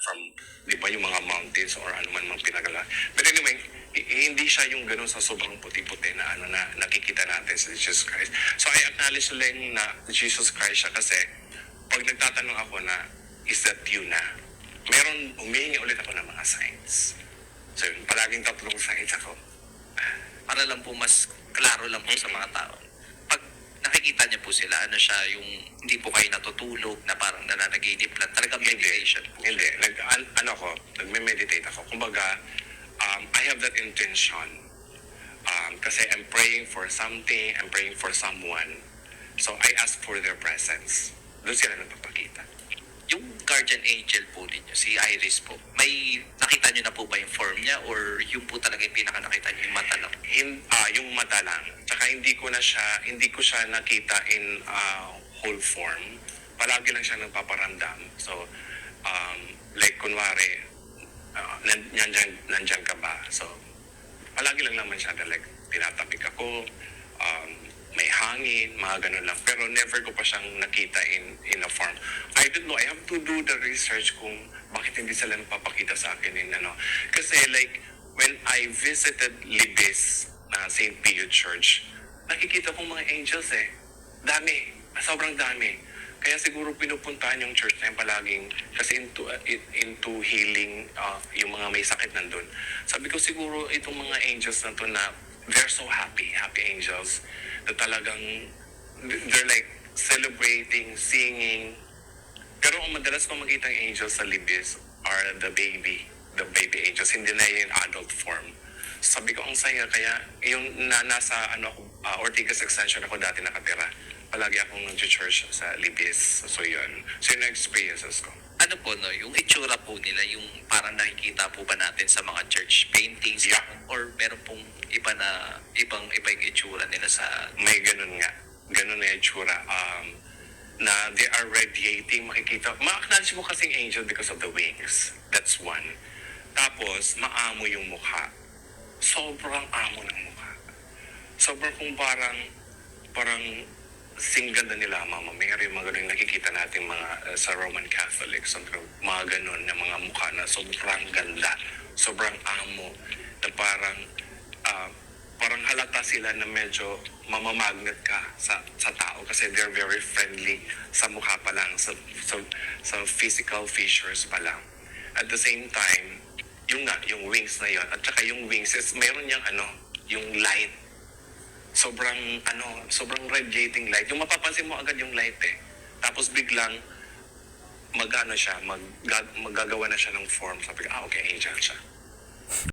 from, di ba, yung mga mountains or ano man mang pinagala. But anyway, hindi siya yung ganun sa sobrang puti-puti na ano na nakikita natin sa Jesus Christ. So I acknowledge lang na Jesus Christ siya kasi pag nagtatanong ako na, is that you na? Meron, humihingi ulit ako ng mga signs. So yun, palaging 3 signs ako. Para lang po mas klaro lang po sa mga tao. Pag nakikita niya po sila, ano siya, yung hindi po kayo natutulog na parang nananaginip lang. Talagang meditation po. Hindi. Nagme-meditate ako. Kumbaga, I have that intention. Kasi I'm praying for something, I'm praying for someone. So I ask for their presence. Doon sila nagpapakita. Yung guardian angel po ninyo, si Iris po, may nakita niyo na po ba yung form niya or yung po talaga yung pinaka nakita niyo yung mata lang? Yung mata lang. Tsaka hindi ko siya nakita in whole form. Palagi lang siya nagpaparamdam. So, like kunwari, nandyan ka ba? So, palagi lang naman siya na like, tinatapik ako, may hangin, mga ganun lang. Pero never ko pa siyang nakita in a form. I don't know, I have to do the research kung bakit hindi sila napapakita sa akin in ano. Kasi like, when I visited Libis na St. Pio Church, nakikita kong mga angels eh. Dami, sobrang dami. Kaya siguro pinupuntahan yung church na yung palaging, kasi into healing yung mga may sakit nandun. Sabi ko siguro itong mga angels na to na they're so happy angels, na talagang they're like celebrating, singing. Pero ang madalas kong makita ng angels sa Libis are the baby angels, hindi na yung adult form. Sabi ko ang saya, kaya yung nasa Ortigas Extension ako dati nakatira. Palagi akong nag-church sa Libis. So yun. So yun ang experiences ko. Ano po, no, yung itsura po nila, yung parang nakikita po ba natin sa mga church paintings? Yeah. Or meron pong iba yung itsura nila sa... May ganun nga. Ganun na yung itsura. Na they are radiating, makikita. Ma-acknowledge mo kasing angel because of the wings. That's one. Tapos, maamo yung mukha. Sobrang amo ng mukha. Sobrang kung parang singganda nila, Mama Mary, mga ganun nakikita natin mga sa Roman Catholics, mga ganun na mga mukha na sobrang ganda, sobrang amo, na parang halata sila na medyo mamamagnet ka sa tao kasi they're very friendly sa mukha pa lang, sa physical features pa lang. At the same time, yung wings na yon, at saka yung wings is meron yung light. Sobrang radiating light. Yung mapapansin mo agad yung light eh. Tapos biglang magagawa na siya ng form. Sabi ko, okay, angel siya.